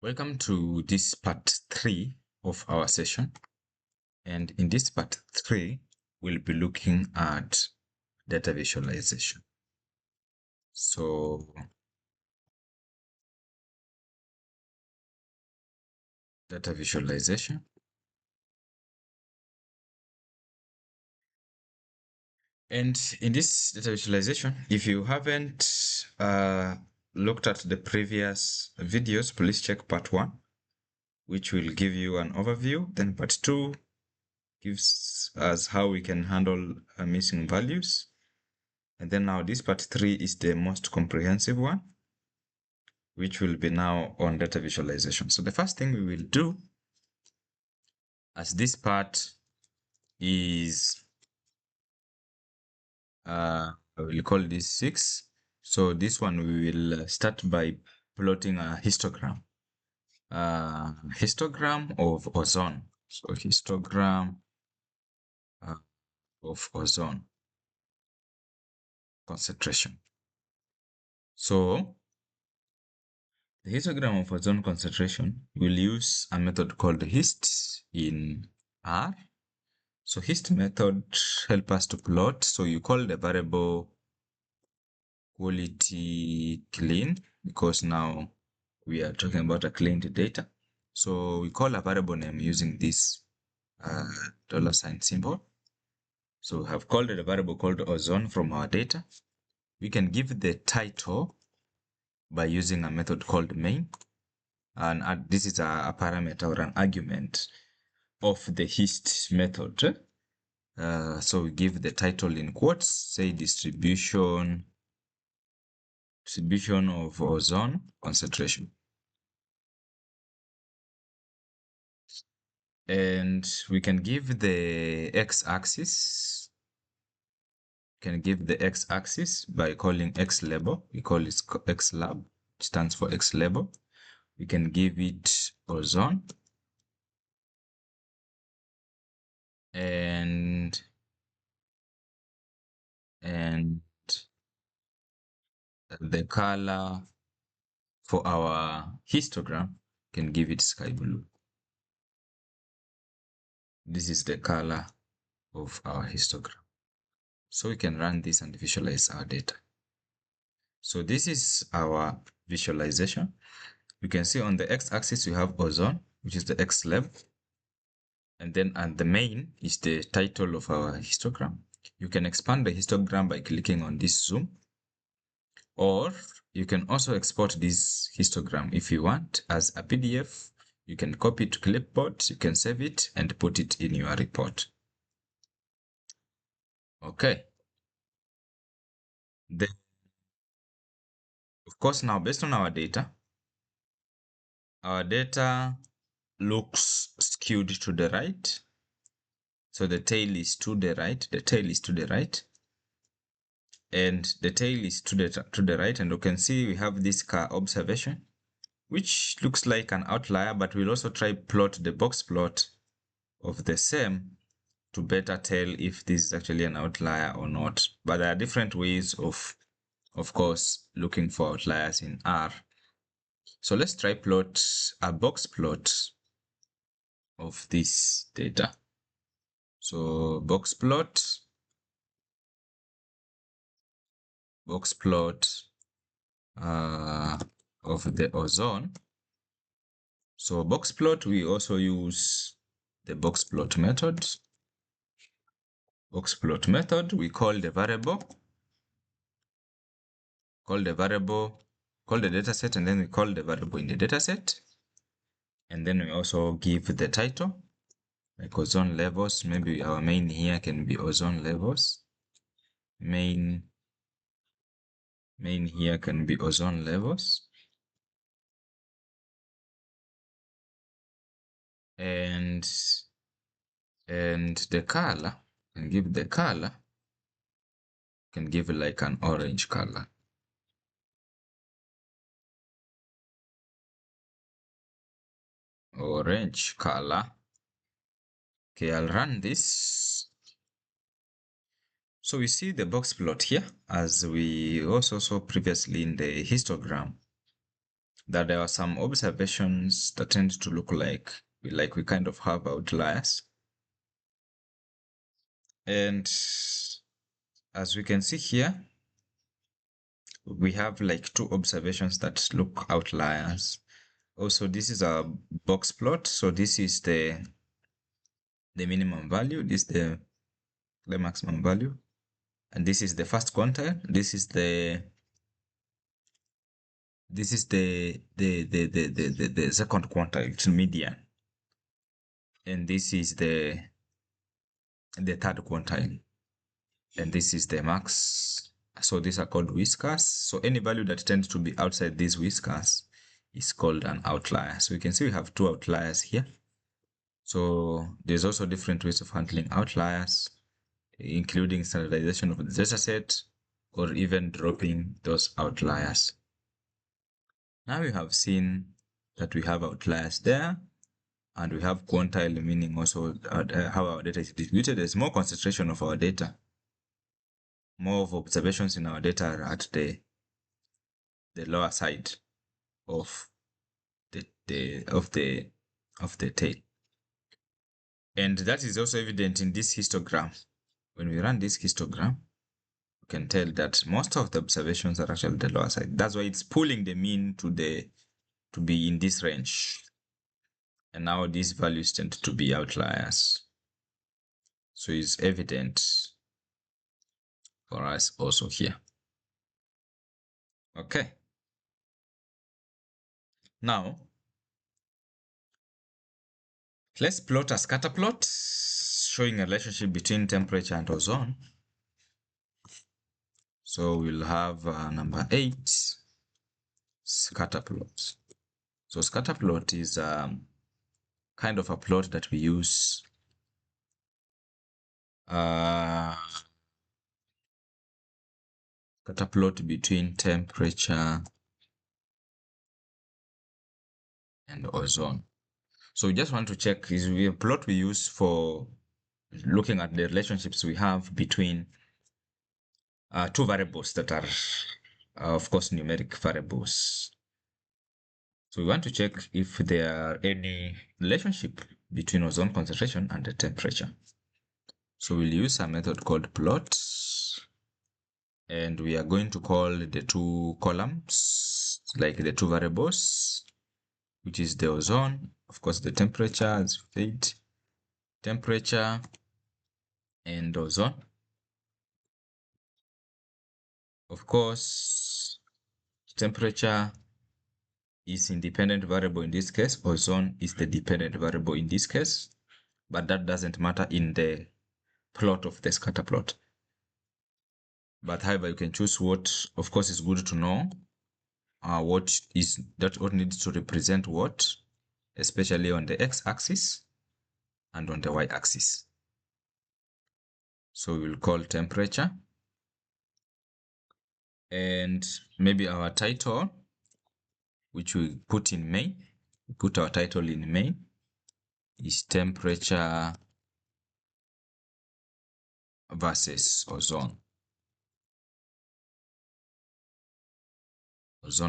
Welcome to this part 3 of our session. And in this part 3, we'll be looking at data visualization. So, data visualization. And in this data visualization, if you haven't looked at the previous videos, please check part 1, which will give you an overview. Then part 2 gives us how we can handle missing values. And then now this part 3 is the most comprehensive one, which will be now on data visualization. So the first thing we will do, as this part is, I will call this 6. So this one we will start by plotting a histogram. Histogram of ozone. So histogram of ozone concentration. So the histogram of ozone concentration will use a method called HIST in R. So HIST method help us to plot. So you call the variable quality clean because now we are talking about a cleaned data. So we call a variable name using this $sign symbol. So we have called a variable called ozone from our data. We can give the title by using a method called main. And this is a parameter or an argument of the HIST method. So we give the title in quotes, say distribution of ozone concentration. And we can give the x-axis. Can give the x-axis by calling x label. We call it x lab. It stands for x label. We can give it ozone. And the color for our histogram can give it sky blue. This is the color of our histogram. So we can run this and visualize our data. So this is our visualization. You can see on the x-axis we have ozone, which is the x level. And then the main is the title of our histogram. You can expand the histogram by clicking on this zoom. Or you can also export this histogram if you want as a PDF. You can copy it to clipboard, you can save it and put it in your report. Okay. Then, of course, now based on our data looks skewed to the right. So the tail is to the right, the tail is to the right. And the tail is to the right, and you can see we have this car observation, which looks like an outlier, but we'll also try plot the box plot of the same to better tell if this is actually an outlier or not. But there are different ways of course, looking for outliers in R. So let's try plot a box plot of this data. So box plot of the ozone. So box plot, we also use the box plot method. Box plot method, we call the variable, call the dataset, and then we call the variable in the dataset. And then we also give the title, like ozone levels. Maybe our main here can be ozone levels. Main here can be ozone levels. And the color, can give the color, can give like an orange color. Orange color. Okay, I'll run this. So we see the box plot here, as we also saw previously in the histogram. that there are some observations that tend to look like we kind of have outliers. And as we can see here, we have like two observations that look outliers. Also, this is a box plot. So this is the minimum value, this is the maximum value, and this is the first quantile. This is the second quantile, it's median, and this is the third quantile, and this is the max. So these are called whiskers. So any value that tends to be outside these whiskers is called an outlier. So you can see we have two outliers here. So there's also different ways of handling outliers, including standardization of the dataset or even dropping those outliers. Now we have seen that we have outliers there, and we have quantile, meaning also how our data is distributed. There's more concentration of our data. More of observations in our data are at the lower side of the tail. And that is also evident in this histogram. When we run this histogram, you can tell that most of the observations are actually the lower side. That's why it's pulling the mean to be in this range. And now these values tend to be outliers. So it's evident for us also here. Okay. Now, let's plot a scatter plot showing a relationship between temperature and ozone. So we'll have number 8, scatter plot. So scatter plot is kind of a plot that we use scatter plot between temperature and ozone. So we just want to check, is a plot we use for looking at the relationships we have between two variables that are, of course, numeric variables. So we want to check if there are any relationship between ozone concentration and the temperature. So we'll use a method called plot, and we are going to call the two columns, like the two variables, which is the ozone, of course, the temperature as said, temperature and ozone. Of course, temperature is independent variable in this case, ozone is the dependent variable in this case, but that doesn't matter in the plot of the scatter plot. But however, you can choose what, of course, is good to know what needs to represent what, especially on the x-axis and on the y-axis. So we'll call temperature, and maybe our title, which we put in main, we put our title in main, is temperature versus ozone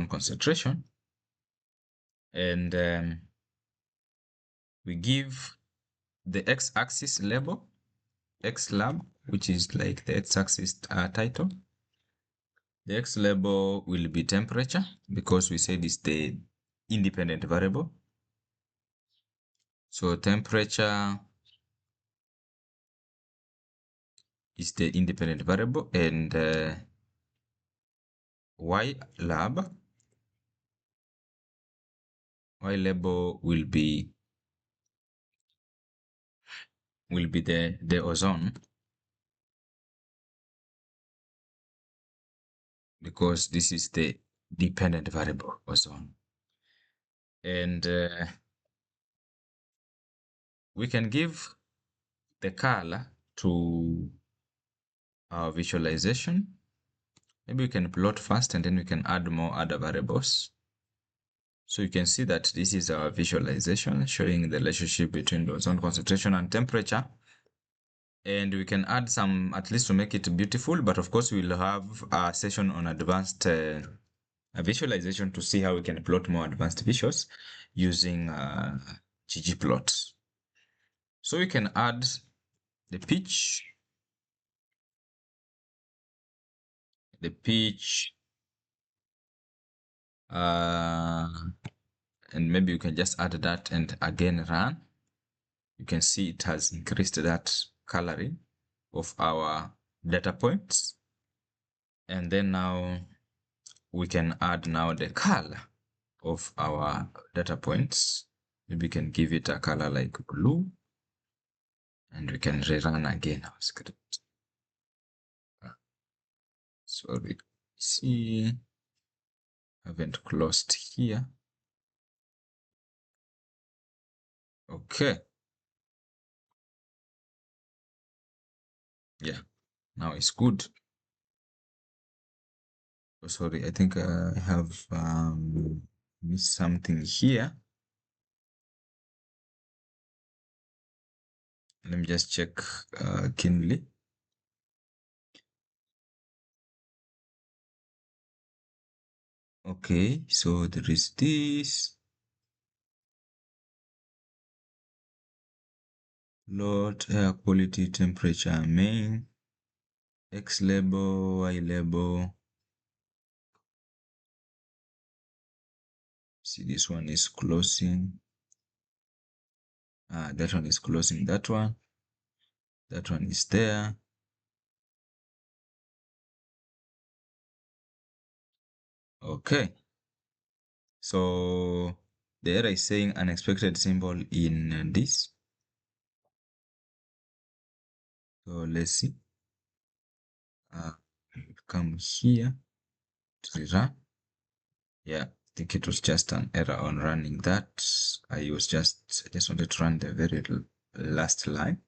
concentration, and we give the x-axis label xlab, which is like the x-axis title. The x label will be temperature, because we said it's the independent variable. So temperature is the independent variable, and y label will be the ozone, because this is the dependent variable, ozone. And we can give the color to our visualization. Maybe we can plot first, and then we can add more other variables. So you can see that this is our visualization showing the relationship between the ozone concentration and temperature. And we can add some, at least to make it beautiful, but of course we'll have a session on advanced a visualization to see how we can plot more advanced visuals using ggplot. So we can add the pitch, and maybe you can just add that and again run. You can see it has increased that coloring of our data points. And then now we can add now the color of our data points. Maybe we can give it a color like blue, and we can rerun again our script. Sorry, see, haven't closed here. Okay. Yeah, now it's good. Oh, sorry, I think I have missed something here. Let me just check keenly. Okay, so there is this load, air quality, temperature, main, X label, Y label. See, this one is closing. That one is closing that one. That one is there. Okay. So the error is saying unexpected symbol in this. So let's see. Come here to rerun. Yeah, I think it was just an error on running that. I just wanted to run the very last line.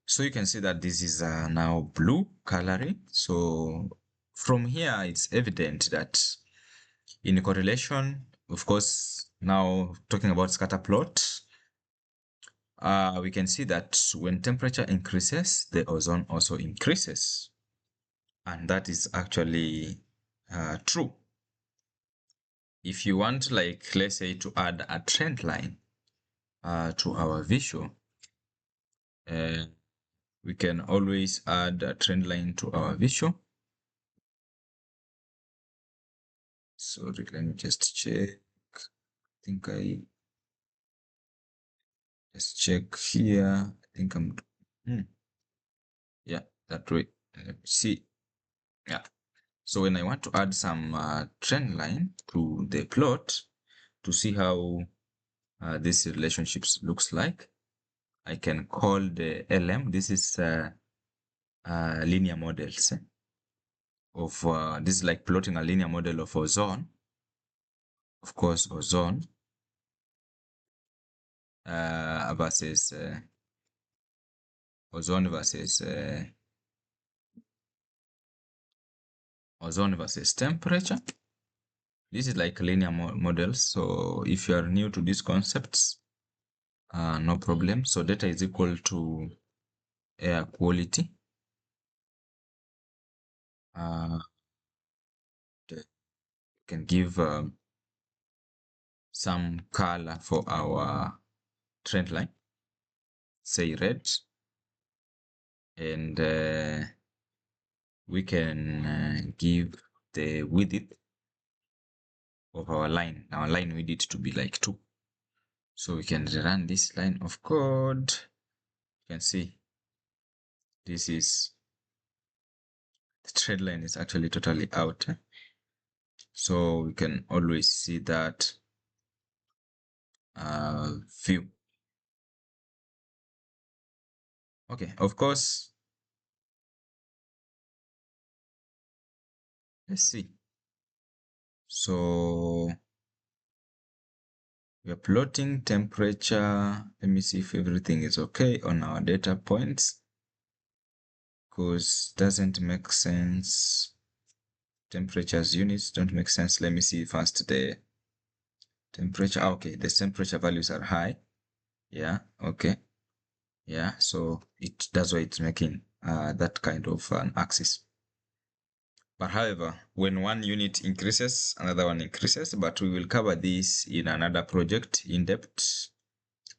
So you can see that this is now blue coloring. So from here, it's evident that in correlation, of course, now talking about scatter plot, we can see that when temperature increases, the ozone also increases. And that is actually true. If you want, like, let's say to add a trend line to our visual, we can always add a trend line to our visual. Sorry, let me just check. I think I just check here. I think I'm, yeah, that way. Let me see. Yeah. So when I want to add some trend line to the plot to see how this relationships looks like, I can call the LM. This is linear models of this is like plotting a linear model of ozone. Of course, ozone versus ozone versus temperature. This is like linear models. So if you are new to these concepts, no problem. So data is equal to air quality. Can give some color for our trend line, say red, and we can give the width of our line. Our line we need to be like 2. So we can run this line of code. You can see this is the trend line is actually totally out. So we can always see that view. Okay, of course. Let's see. So we are plotting temperature. Let me see if everything is okay on our data points, because doesn't make sense. Temperatures units don't make sense. Let me see first the temperature. Okay, the temperature values are high. Yeah, okay. Yeah, so that's why it's making that kind of an axis. But however, when one unit increases, another one increases, but we will cover this in another project in depth.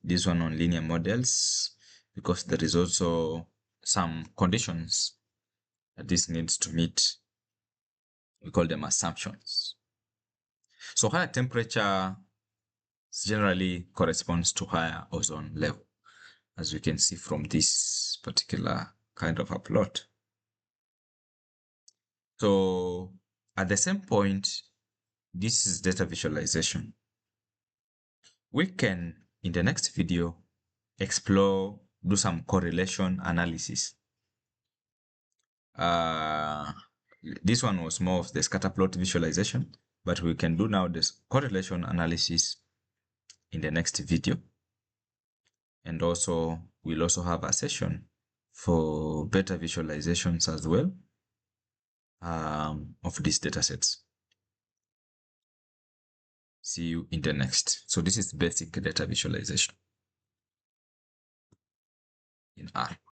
This one on linear models, because there is also some conditions that this needs to meet. We call them assumptions. So higher temperature generally corresponds to higher ozone level, as we can see from this particular kind of a plot. So at the same point, this is data visualization. We can, in the next video, do some correlation analysis. This one was more of the scatter plot visualization, but we can do now this correlation analysis in the next video. And also, we'll also have a session for better visualizations as well of these datasets. See you in the next. So this is basic data visualization in R.